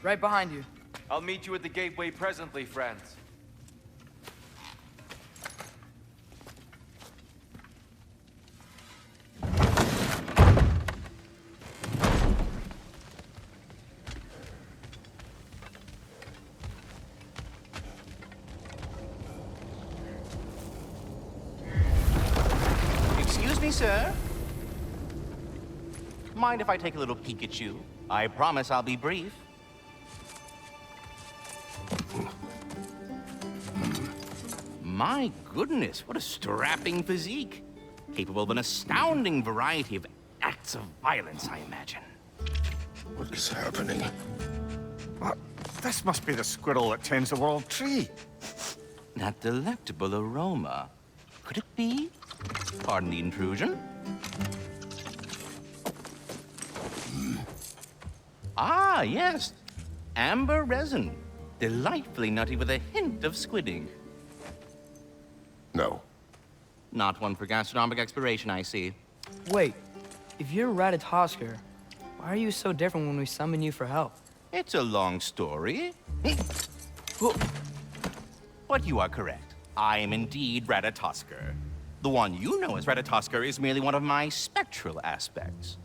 Right behind you. I'll meet you at the gateway presently, friends. Excuse me, sir. Mind if I take a little peek at you? I promise I'll be brief. My goodness, what a strapping physique. Capable of an astounding variety of acts of violence, I imagine. What is happening? This must be the squirrel that tends the world tree. That delectable aroma. Could it be? Pardon the intrusion. Ah, yes. Amber resin. Delightfully nutty with a hint of squidding. No. Not one for gastronomic exploration, I see. Wait, if you're Ratatosker, why are you so different when we summon you for help? It's a long story. But you are correct. I am indeed Ratatosker. The one you know as Ratatosker is merely one of my spectral aspects.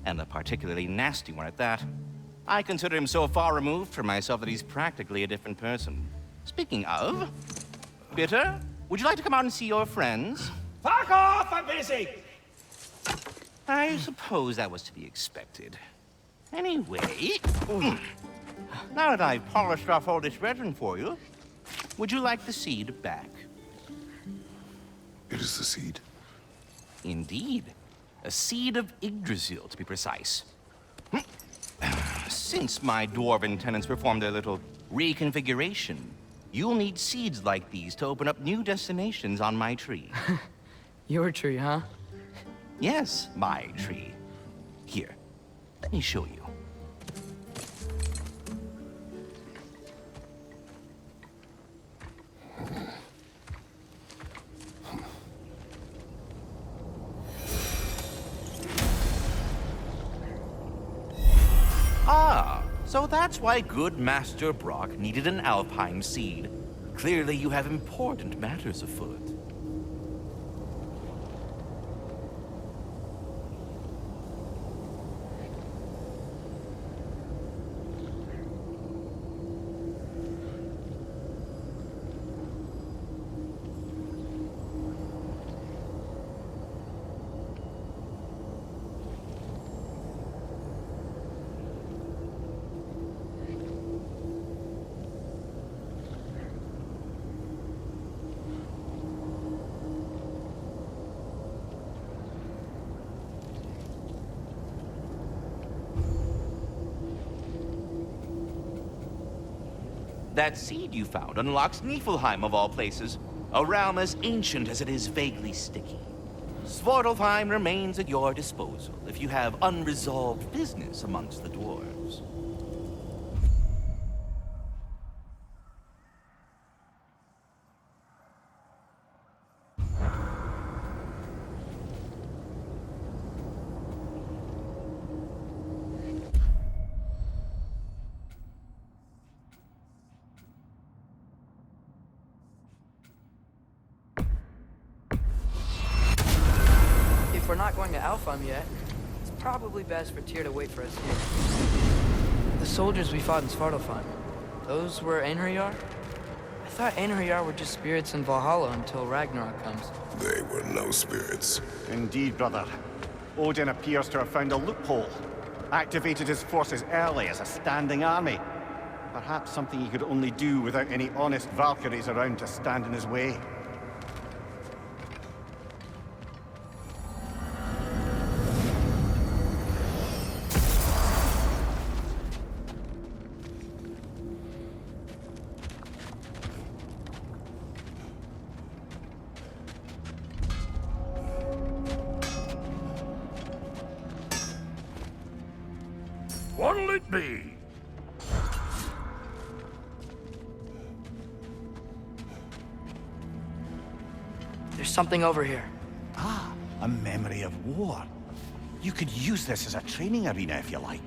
And a particularly nasty one at that. I consider him so far removed from myself that he's practically a different person. Speaking of, Bitter, would you like to come out and see your friends? Fuck off! I'm busy! I suppose that was to be expected. Anyway, now that I've polished off all this resin for you, would you like the seed back? It is the seed. Indeed. A seed of Yggdrasil, to be precise. Since my dwarven tenants performed a little reconfiguration, you'll need seeds like these to open up new destinations on my tree. Your tree, huh? Yes, my tree. Here, let me show you. Ah, so that's why good Master Brock needed an Alpine seed. Clearly you have important matters afoot. That seed you found unlocks Niflheim of all places, a realm as ancient as it is vaguely sticky. Svartalfheim remains at your disposal if you have unresolved business amongst the dwarves. If we're not going to Alfheim yet, it's probably best for Tyr to wait for us here. The soldiers we fought in Svartalfheim, those were Einherjar? I thought Einherjar were just spirits in Valhalla until Ragnarok comes. They were no spirits. Indeed, brother. Odin appears to have found a loophole. Activated his forces early as a standing army. Perhaps something he could only do without any honest Valkyries around to stand in his way. What'll it be? There's something over here. Ah, a memory of war. You could use this as a training arena if you like.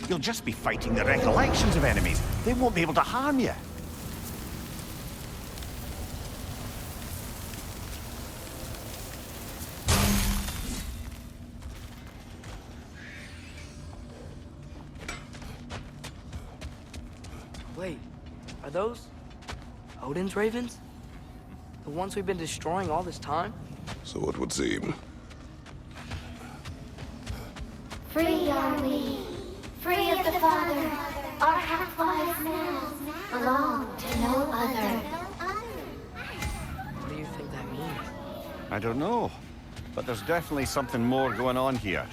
You'll just be fighting the recollections of enemies. They won't be able to harm you. Wait, are those Odin's ravens? The ones we've been destroying all this time? So it would seem. Free are we, free of the Father. Our half-lives now belong to no other. What do you think that means? I don't know, but there's definitely something more going on here.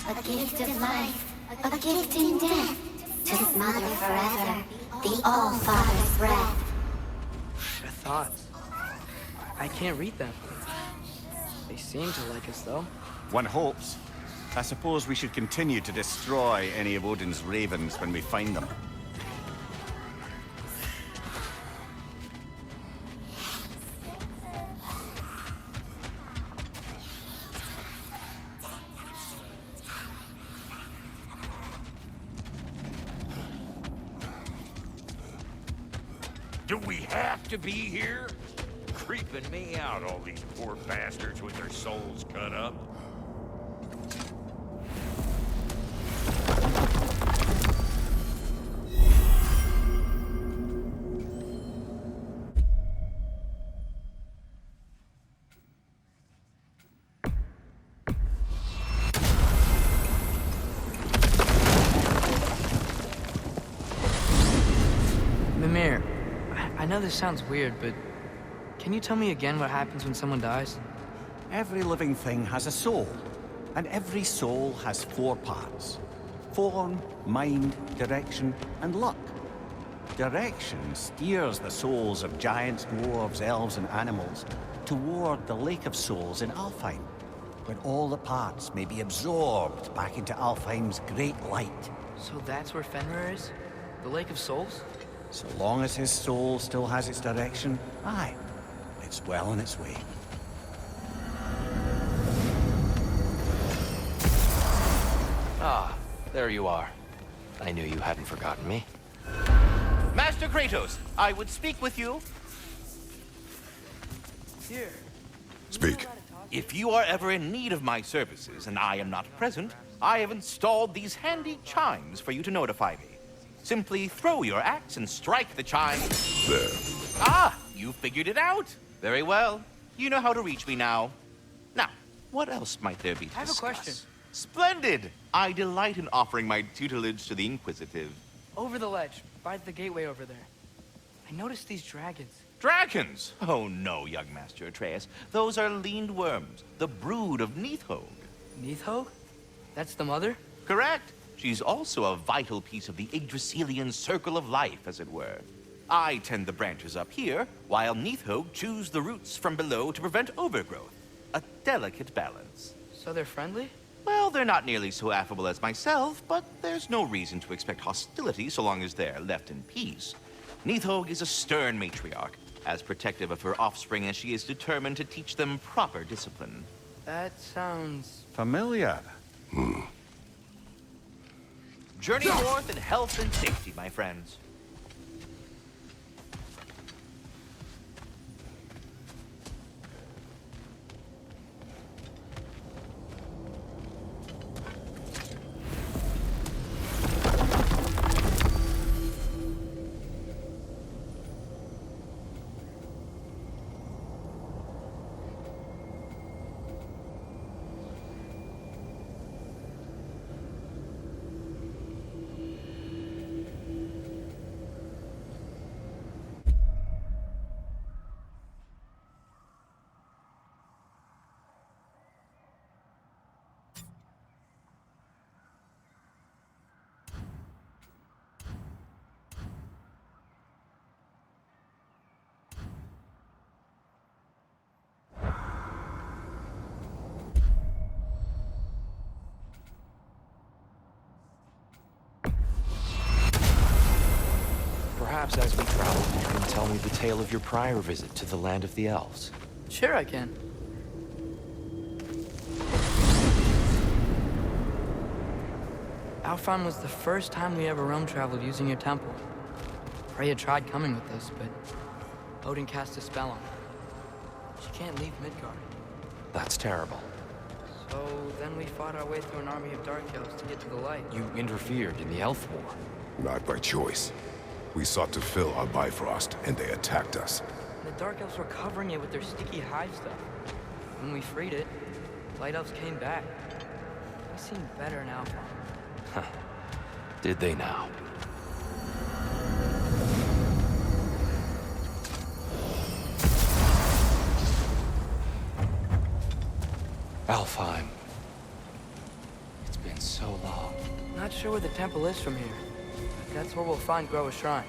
A gift of life, a gift in death, to his mother forever, the All-Father's breath. The thoughts. I can't read them. They seem to like us, though. One hopes. I suppose we should continue to destroy any of Odin's ravens when we find them. Do we have to be here? Creeping me out, all these poor bastards with their souls cut up. Mimir, I know this sounds weird, but can you tell me again what happens when someone dies? Every living thing has a soul, and every soul has 4 parts. Form, mind, direction, and luck. Direction steers the souls of giants, dwarves, elves, and animals toward the Lake of Souls in Alfheim, where all the parts may be absorbed back into Alfheim's great light. So that's where Fenrir is? The Lake of Souls? So long as his soul still has its direction, aye, it's well on its way. Ah, there you are. I knew you hadn't forgotten me. Master Kratos, I would speak with you. Here. Speak. If you are ever in need of my services and I am not present, I have installed these handy chimes for you to notify me. Simply throw your axe and strike the chime. There. Ah, you figured it out. Very well. You know how to reach me now. Now, what else might there be to I have a discuss? question. Splendid! I delight in offering my tutelage to the inquisitive. Over the ledge, by the gateway over there. I noticed these dragons. Dragons? Oh no, young Master Atreus. Those are leaned worms, the brood of Neithhog. Neithhog? That's the mother? Correct. She's also a vital piece of the Yggdrasilian circle of life, as it were. I tend the branches up here, while Neathhog chews the roots from below to prevent overgrowth. A delicate balance. So they're friendly? Well, they're not nearly so affable as myself, but there's no reason to expect hostility so long as they're left in peace. Neathhog is a stern matriarch, as protective of her offspring as she is determined to teach them proper discipline. That sounds... Familiar. Journey north in health and safety, my friends. Perhaps as we travel, you can tell me the tale of your prior visit to the land of the elves. Sure I can. Alfheim was the first time we ever realm traveled using your temple. Freya tried coming with us, but Odin cast a spell on her. She can't leave Midgard. That's terrible. So then we fought our way through an army of Dark Elves to get to the light. You interfered in the Elf War. Not by choice. We sought to fill our Bifrost, and they attacked us. And the Dark Elves were covering it with their sticky hive stuff. When we freed it, Light Elves came back. They seemed better in Alfheim. Did they now? Alfheim. It's been so long. Not sure where the temple is from here. That's where we'll find Groa's shrine.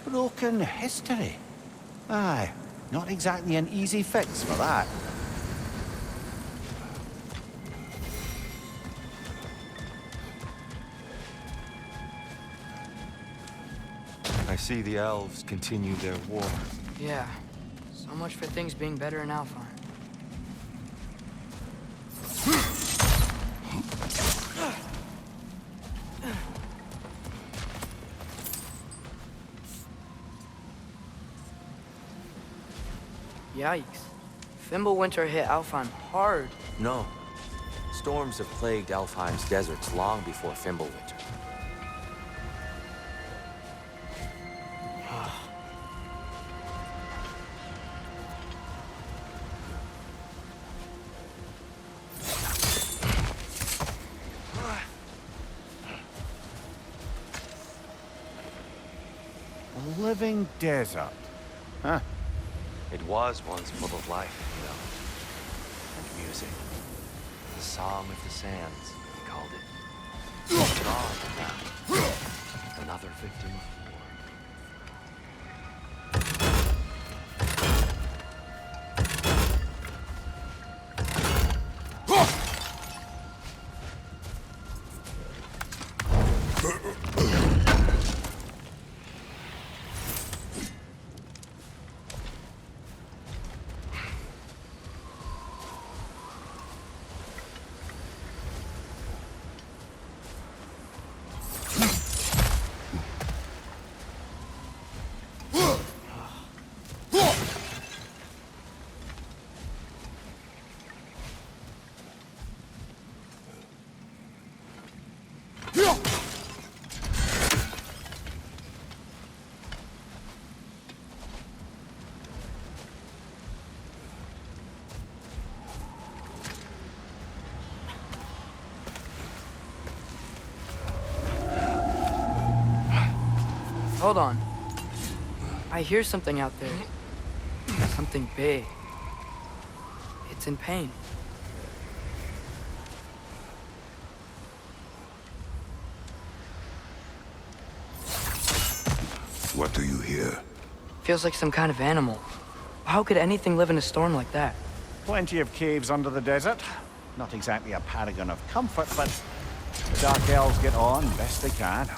Broken history. Aye, not exactly an easy fix for that. I see the elves continue their war. Yeah. So much for things being better in Alfheim. Yikes. Fimbulwinter hit Alfheim hard. No. Storms have plagued Alfheim's deserts long before Fimbulwinter. A living desert. Huh? It was once full of life, you know, and music. The Song of the Sands, we called it. It's gone now. Another victim of war. Hold on. I hear something out there. Something big. It's in pain. What do you hear? Feels like some kind of animal. How could anything live in a storm like that? Plenty of caves under the desert. Not exactly a paragon of comfort, but the Dark Elves get on best they can.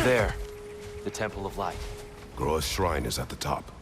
There. The Temple of Light. Groa's shrine is at the top.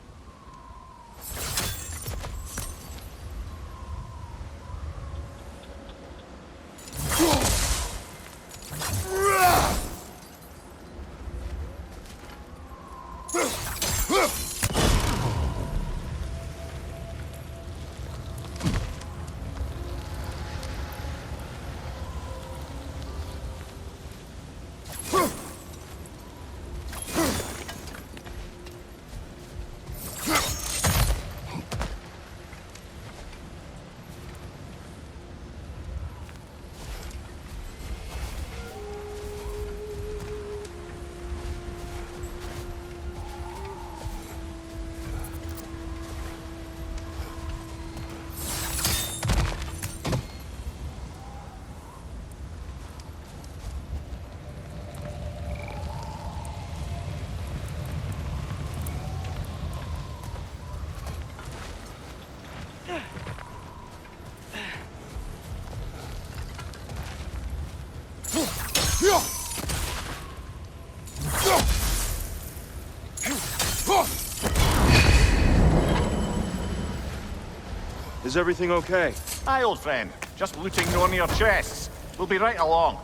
Is everything okay? Hi, old friend. Just looting one of your chests. We'll be right along.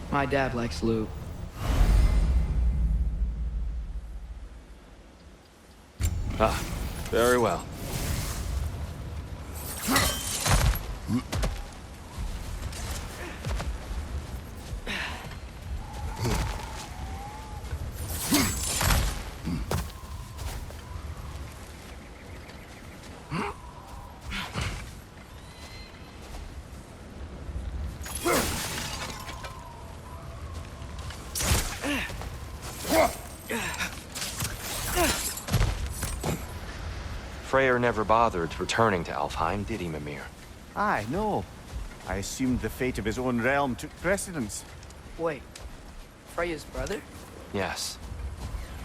My dad likes loot. Ah, very well. Freyr never bothered returning to Alfheim, did he, Mimir? Aye, no. I assumed the fate of his own realm took precedence. Wait, Freya's brother? Yes.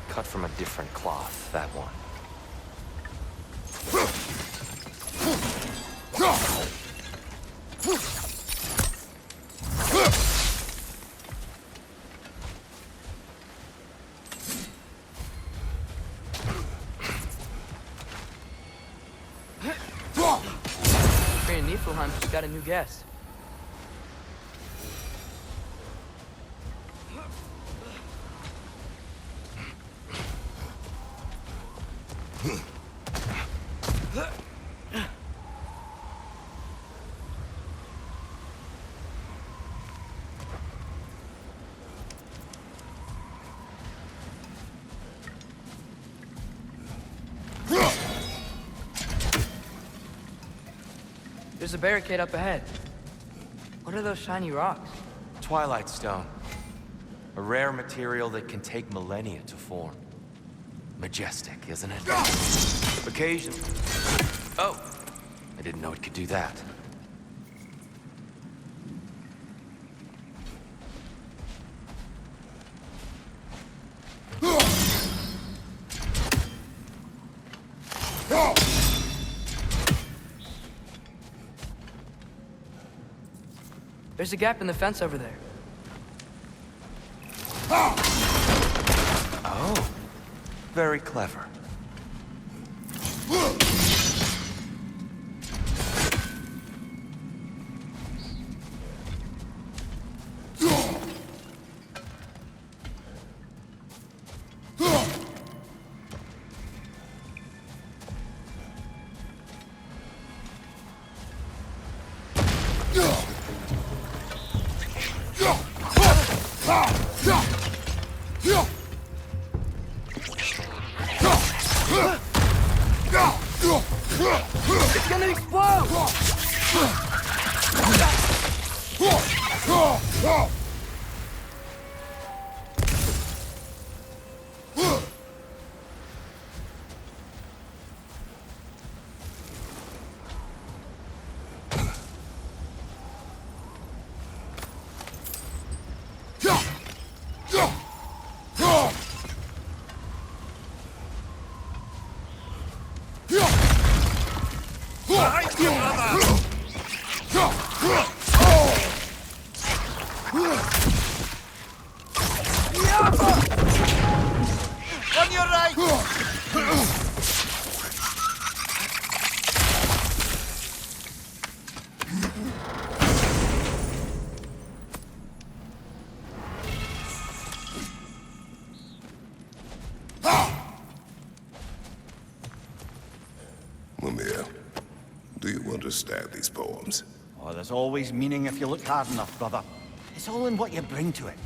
Cut from a different cloth, that one. Freya Niflheim just got a new guest. There's a barricade up ahead. What are those shiny rocks? Twilight Stone. A rare material that can take millennia to form. Majestic, isn't it? Occasionally. Oh, I didn't know it could do that. There's a gap in the fence over there. Oh, very clever. It's gonna explode! On your right! Mimir, do you understand these poems? Oh, there's always meaning if you look hard enough, brother. It's all in what you bring to it.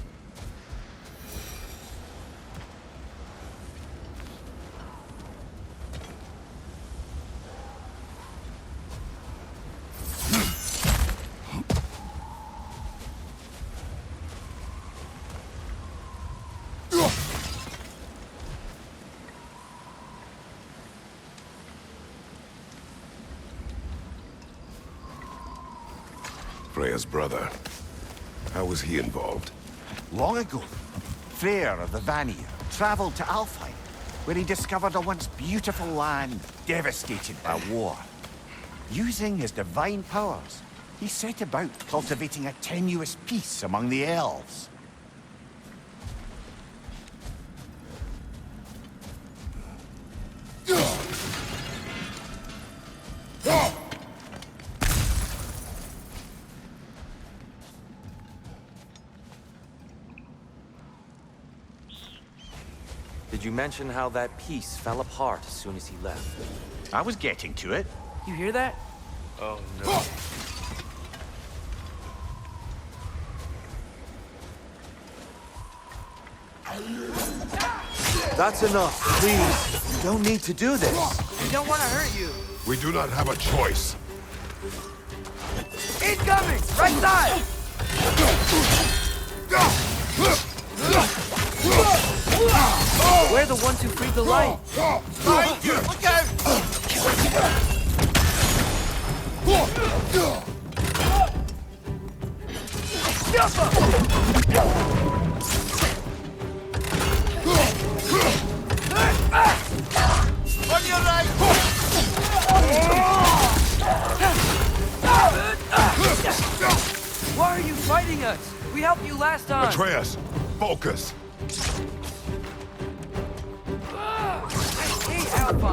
Freya's brother. How was he involved? Long ago, Freyr of the Vanir traveled to Alfheim, where he discovered a once beautiful land devastated by war. Using his divine powers, he set about cultivating a tenuous peace among the elves. Did you mention how that piece fell apart as soon as he left? I was getting to it. You hear that? Oh, no. That's enough, please. You don't need to do this. We don't want to hurt you. We do not have a choice. Incoming! Right side! We're the ones who freed the light. Behind you! Look out! On your right! Why are you fighting us? We helped you last time. Atreus, focus. I hate Alpha.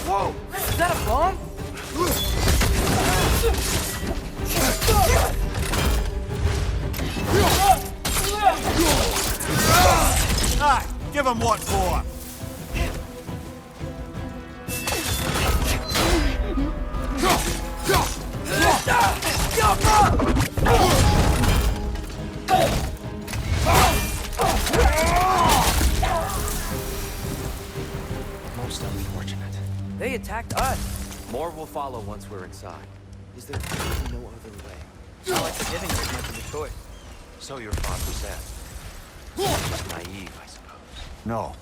Whoa! Is that a bomb? Ah, give him what for. Most unfortunate. They attacked us. More will follow once we're inside. Is there really no other way? Not like they're giving us much of a choice. So your father said. Just naive, I suppose. No.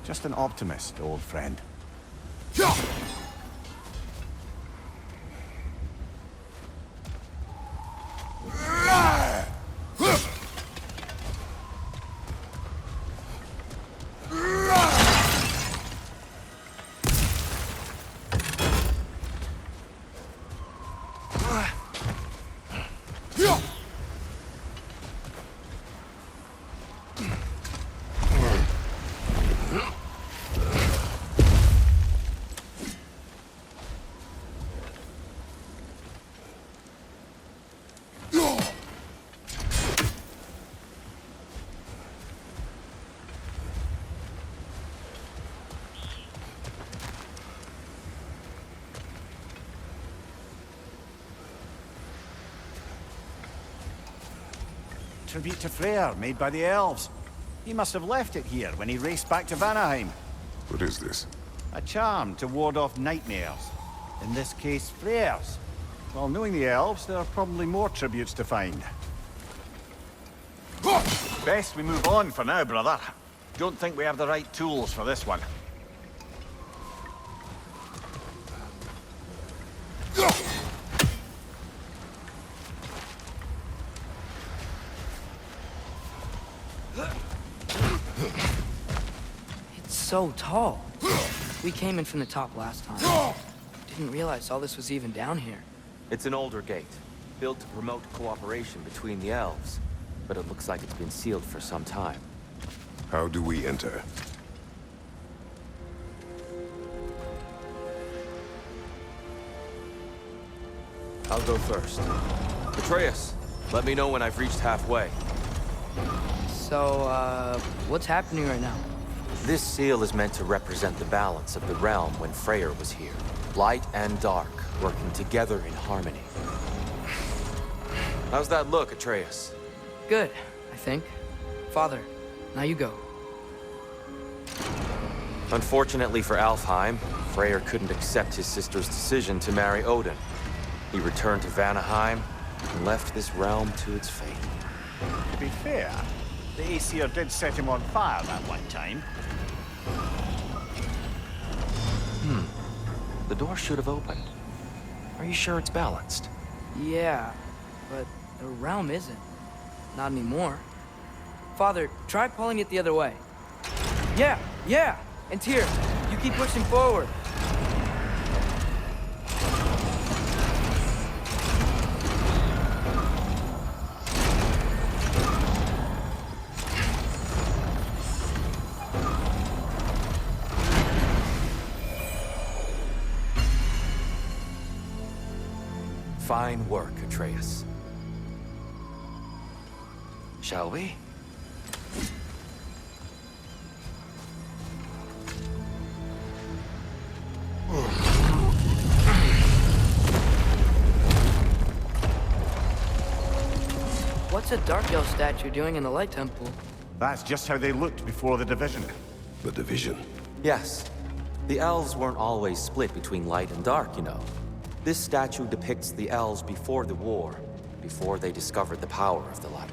Just an optimist, old friend. tribute to Freyr made by the elves. He must have left it here when he raced back to Vanaheim. What is this? A charm to ward off nightmares. In this case, Freyr's. Well, knowing the elves, there are probably more tributes to find. Best we move on for now, brother. Don't think we have the right tools for this one. It's so tall. We came in from the top last time. Didn't realize all this was even down here. It's an older gate, built to promote cooperation between the elves. But it looks like it's been sealed for some time. How do we enter? I'll go first. Atreus, let me know when I've reached halfway. So, what's happening right now? This seal is meant to represent the balance of the realm when Freyr was here. Light and dark, working together in harmony. How's that look, Atreus? Good, I think. Father, now you go. Unfortunately for Alfheim, Freyr couldn't accept his sister's decision to marry Odin. He returned to Vanaheim and left this realm to its fate. To be fair, the Aesir did set him on fire that one time. The door should have opened. Are you sure it's balanced? Yeah, but the realm isn't. Not anymore. Father, try pulling it the other way. Yeah! And Tyr, you keep pushing forward. Fine work, Atreus. Shall we? What's a Dark Elf statue doing in the Light Temple? That's just how they looked before the division. The division. Yes. The elves weren't always split between light and dark, you know. This statue depicts the elves before the war, before they discovered the power of the light.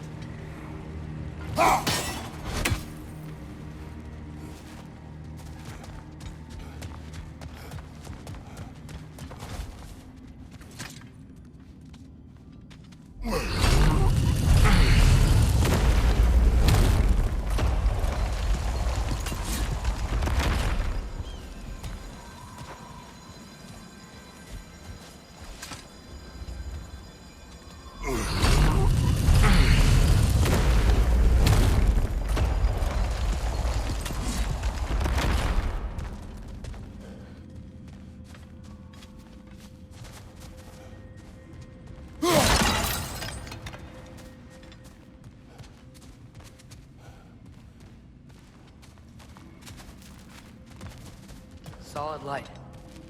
Solid light.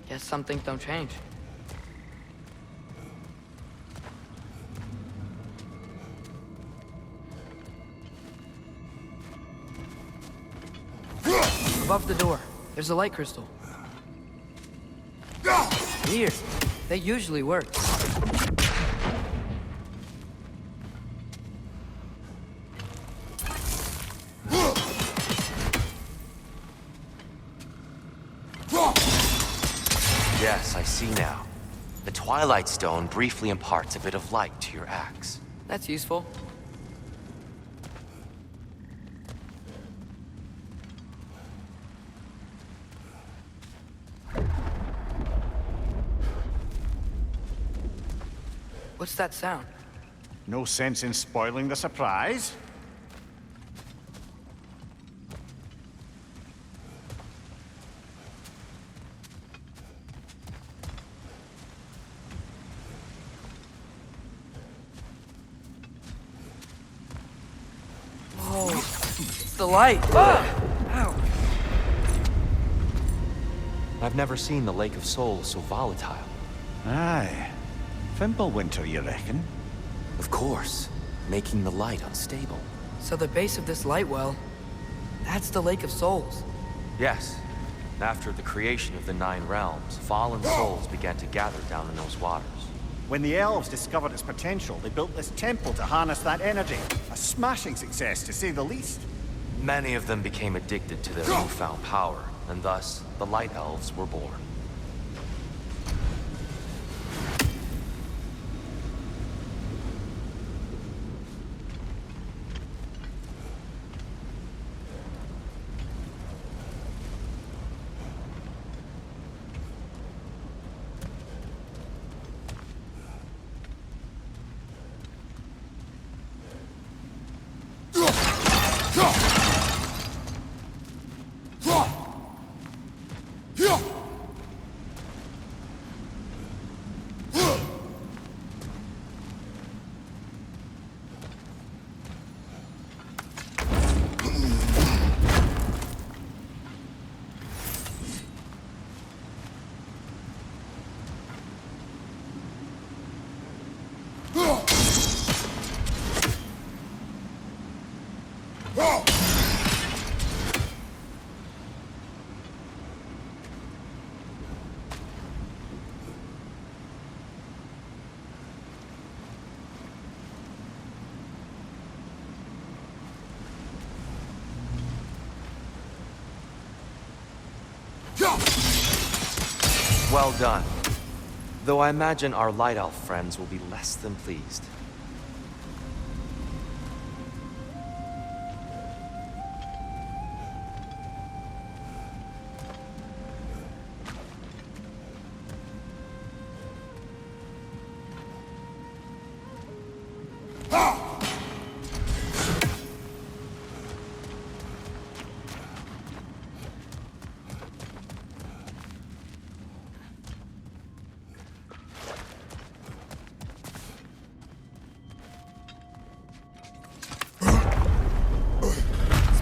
Guess some things don't change. Above the door, there's a light crystal. Weird. They usually work. Yes, I see now. The Twilight Stone briefly imparts a bit of light to your axe. That's useful. What's that sound? No sense in spoiling the surprise. Whoa, it's the light. Ah! Ow. I've never seen the Lake of Souls so volatile. Aye. Fimbulwinter, you reckon? Of course. making the light unstable. So the base of this light well, that's the Lake of Souls. Yes. After the creation of the 9 realms, fallen souls began to gather down in those waters. When the elves discovered its potential, they built this temple to harness that energy. A smashing success, to say the least. Many of them became addicted to their newfound power, and thus, the Light Elves were born. Well done. Though I imagine our Light Elf friends will be less than pleased.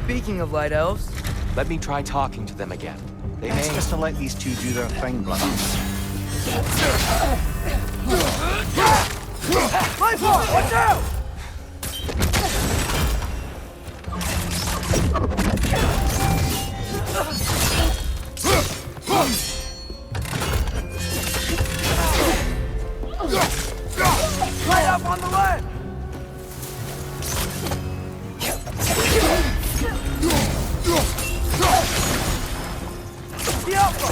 Speaking of light elves, Let me try talking to them again. They It's may... just to let these two do their thing, brother. Lightfall, watch out! Light up on the left! The Alpha!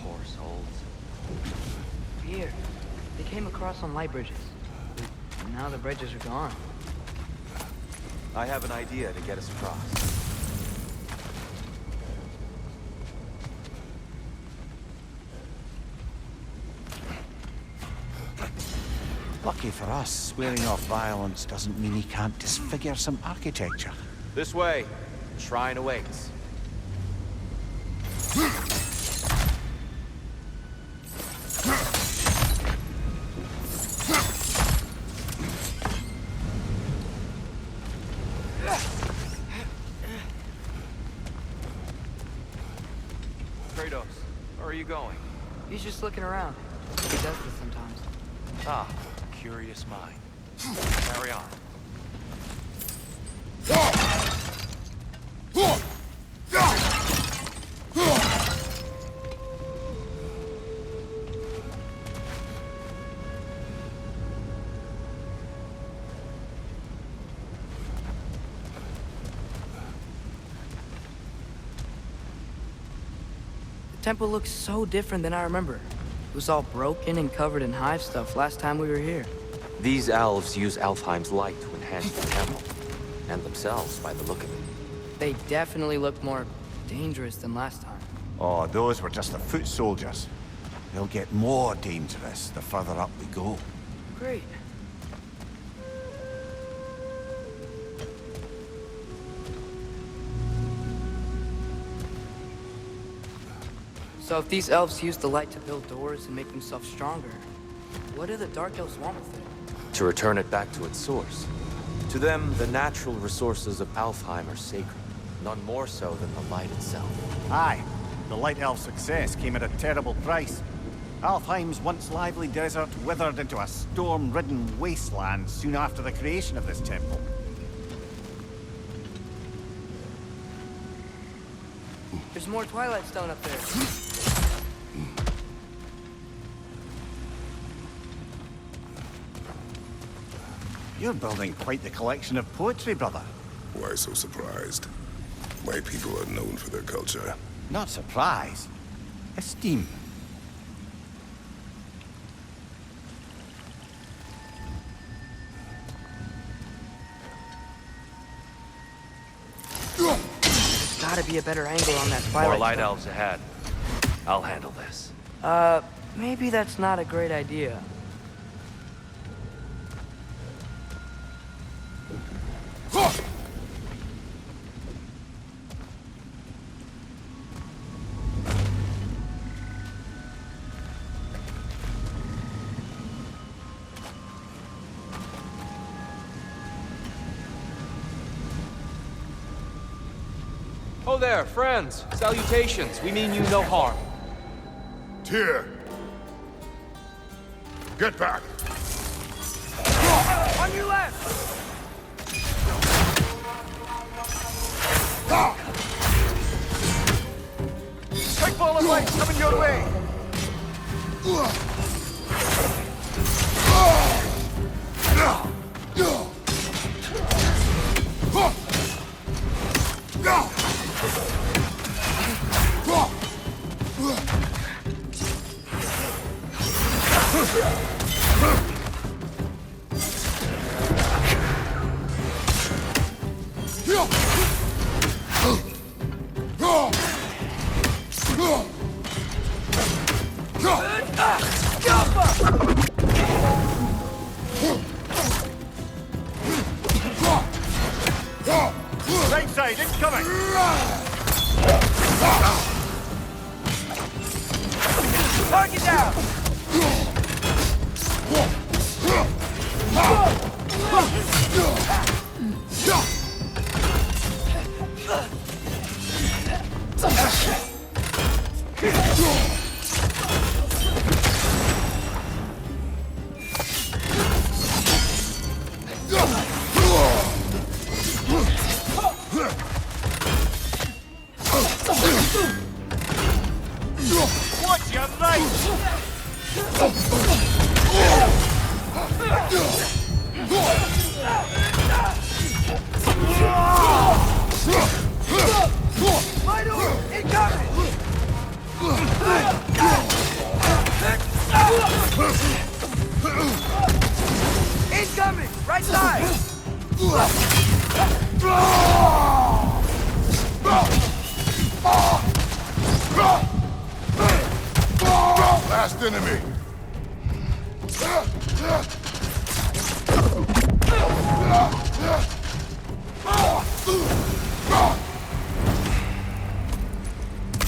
Poor souls. Here, they came across on light bridges. And now the bridges are gone. I have an idea to get us across. Lucky for us, swearing off violence doesn't mean he can't disfigure some architecture. This way. Shrine awaits. Kratos, where are you going? He's just looking around. He does this sometimes. Ah, curious mind. Carry on. The temple looks so different than I remember. It was all broken and covered in hive stuff last time we were here. These elves use Alfheim's light to enhance the temple, and themselves by the look of it. They definitely look more dangerous than last time. Oh, those were just the foot soldiers. They'll get more dangerous the further up we go. Great. So if these elves use the light to build doors and make themselves stronger, what do the Dark Elves want with it? To return it back to its source. To them, the natural resources of Alfheim are sacred, none more so than the light itself. Aye, the Light Elf's success came at a terrible price. Alfheim's once lively desert withered into a storm-ridden wasteland soon after the creation of this temple. There's more Twilight Stone up there. You're building quite the collection of poetry, brother. Why so surprised? My people are known for their culture. Not surprise. Esteem. There's gotta be a better angle on that Twilight More light Stone. elves ahead. I'll handle this. Maybe that's not a great idea. Oh there, friends. Salutations. We mean you no harm. Tyr! Get back! On your left! Quick ball of light coming your way! Right side, incoming! Target down! Watch your right! Incoming! Right side! Last enemy! At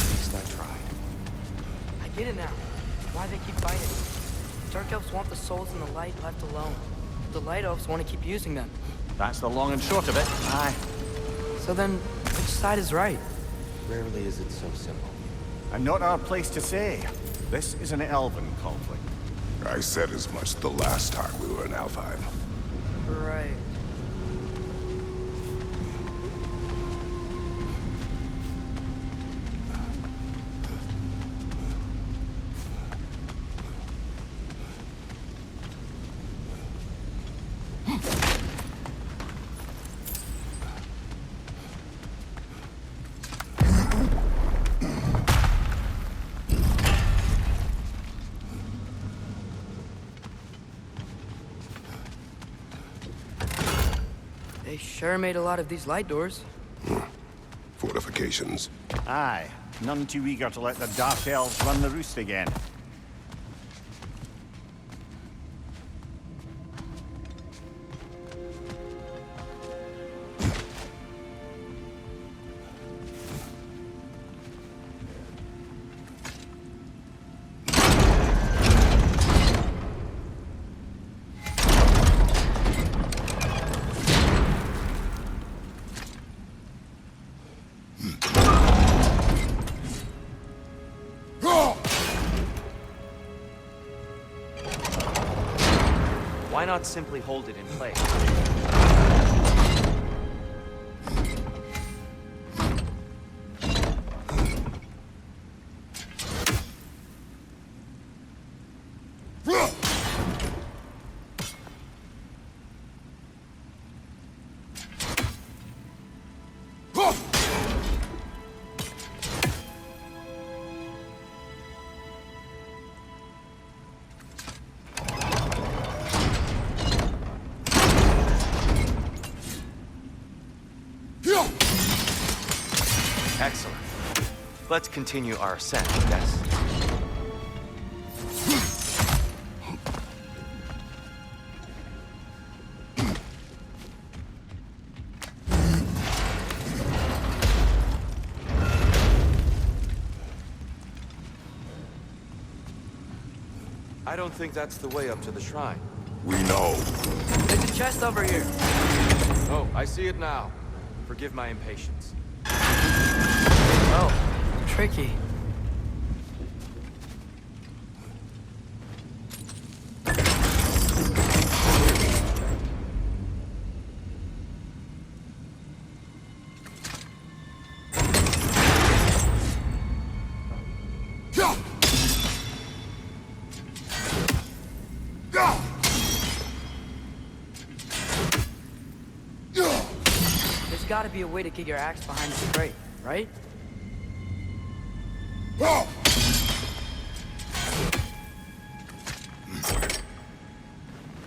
least I tried. I get it now. Why they keep fighting. Dark Elves want the souls in the light left alone. The Light Elves want to keep using them. That's the long and short of it. Aye. So then, which side is right? Rarely is it so simple. And not our place to say. This is an elven conflict. I said as much the last time we were in Alfheim. Right. They sure made a lot of these light doors. Fortifications. Aye. None too eager to let the Dark Elves run the roost again. Why not simply hold it in place? Excellent. Let's continue our ascent, yes? I don't think that's the way up to the shrine. We know. There's a chest over here. Oh, I see it now. Forgive my impatience. Oh, tricky. There's gotta be a way to get your axe behind this crate, right?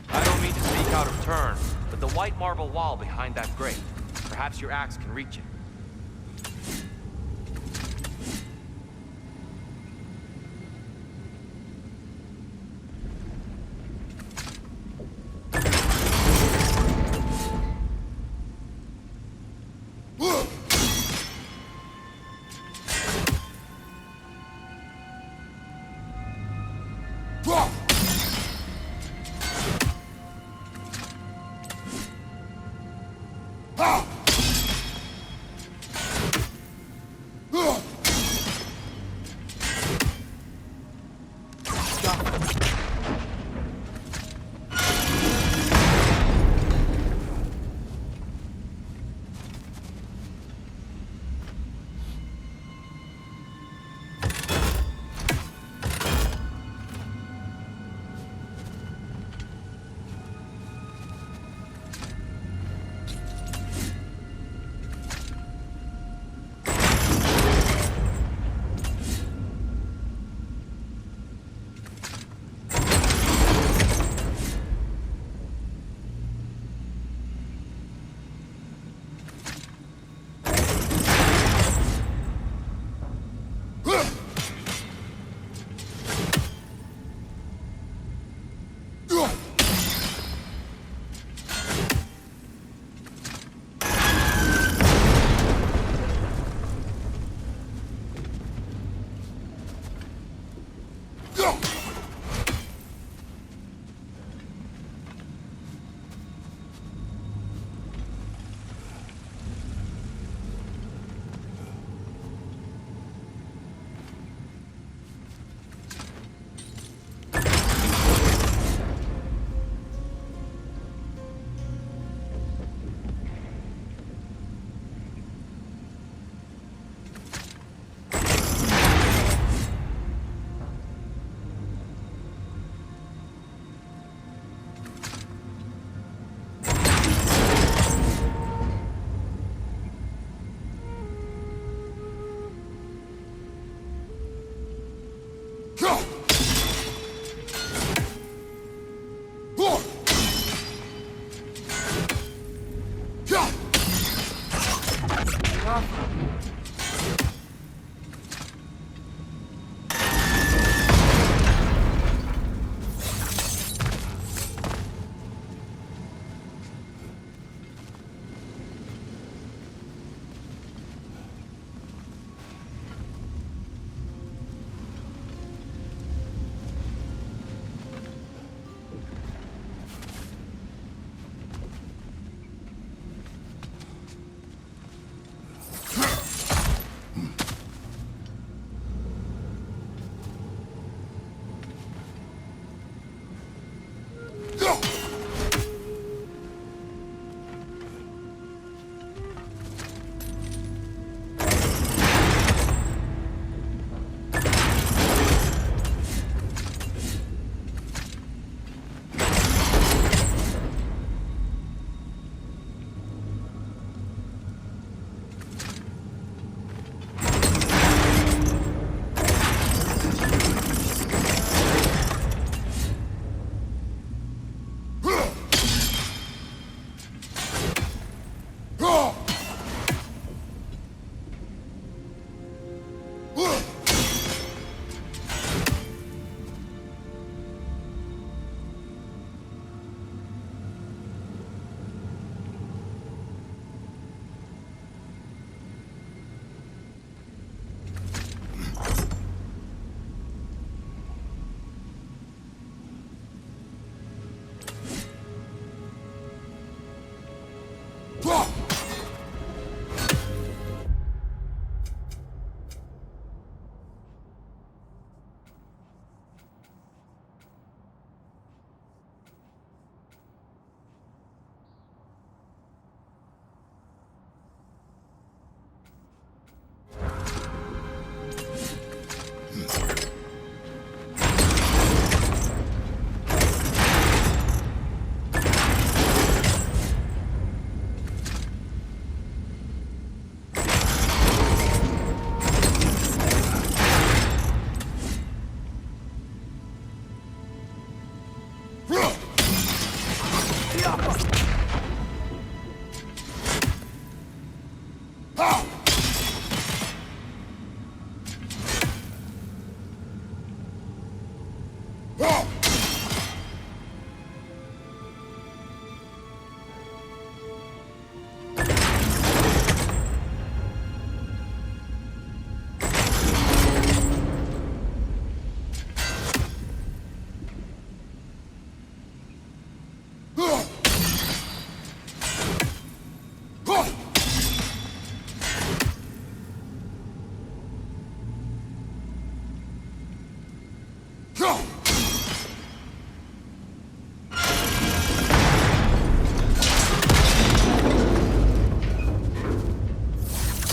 I don't mean to speak out of turn, but the white marble wall behind that grate, perhaps your axe can reach it.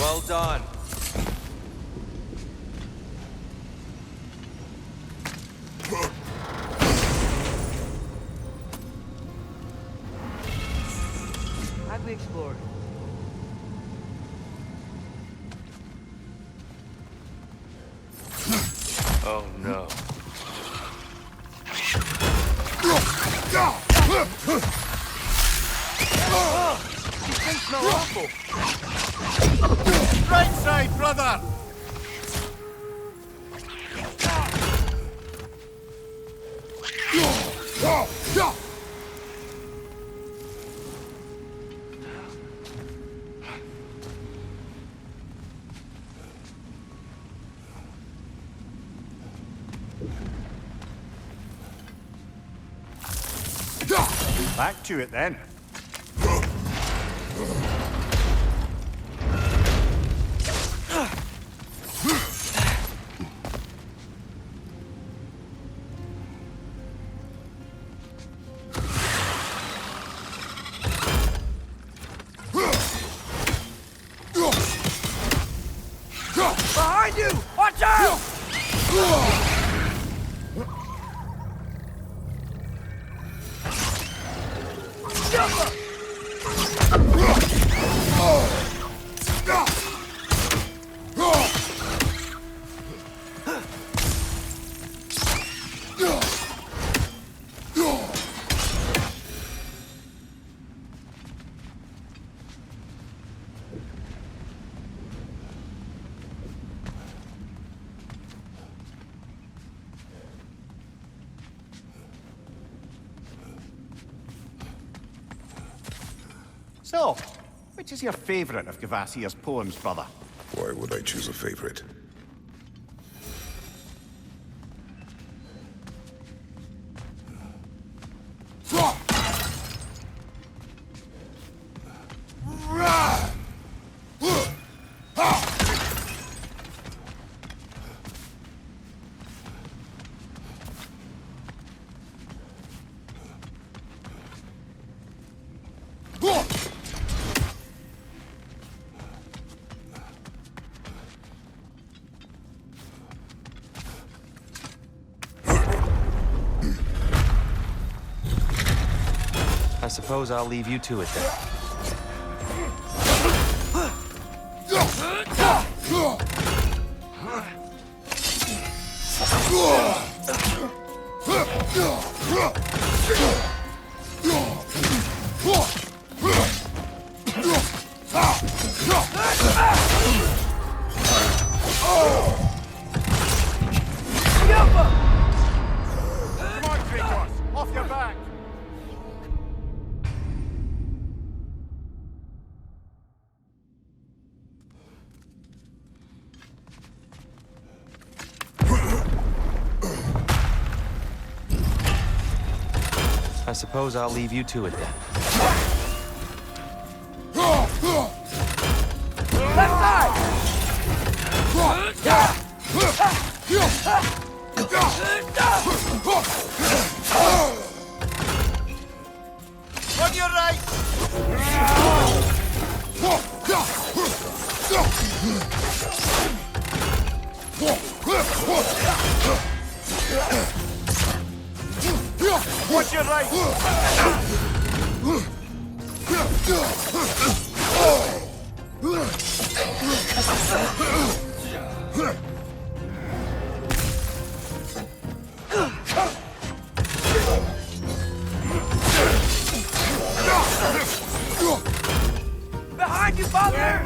Well done. How'd we explore? Oh no. These things smell awful. Right side, brother! Back to it then. Behind you! Watch out! So, which is your favorite of Gavassia's poems, brother? Why would I choose a favorite? I suppose I'll leave you to it then. Come on, Kratos! Off your back! I suppose I'll leave you to it then. Left side! On your right! Watch your right! Behind you, father!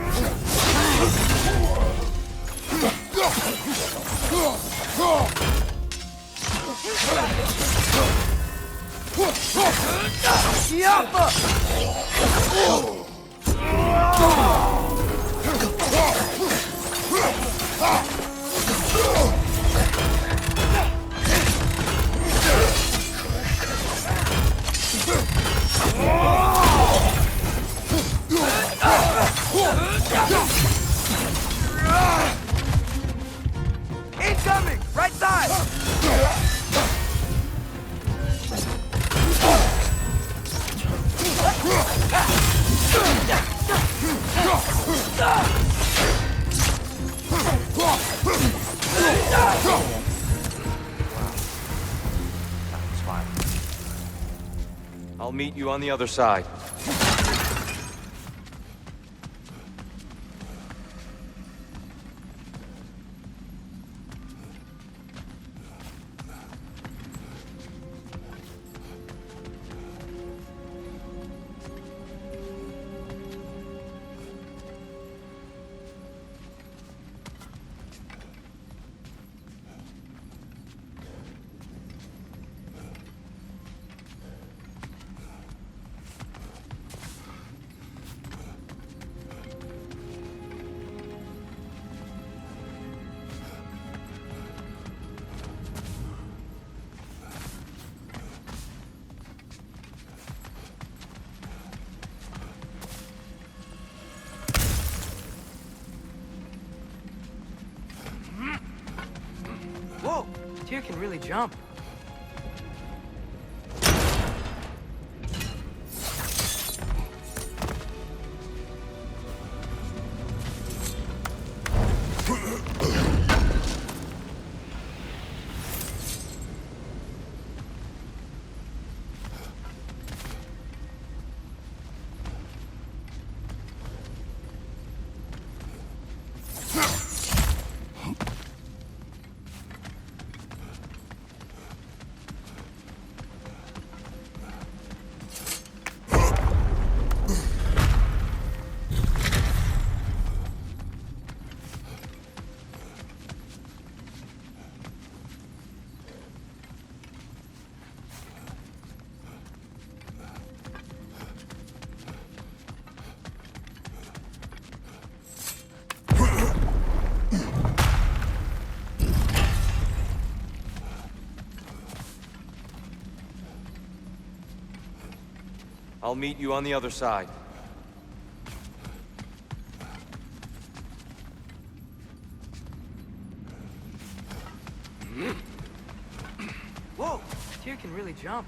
Incoming! Right side! That was fine. I'll meet you on the other side. Whoa! Tyr can really jump. I'll meet you on the other side. Whoa! Tyr can really jump.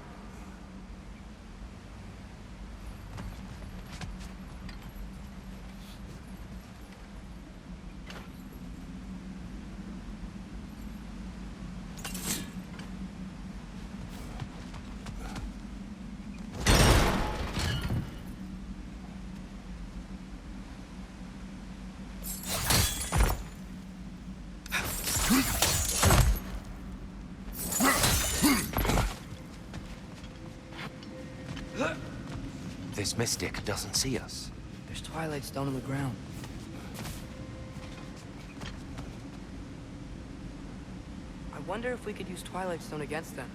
This mystic doesn't see us. There's Twilight Stone on the ground. I wonder if we could use Twilight Stone against them.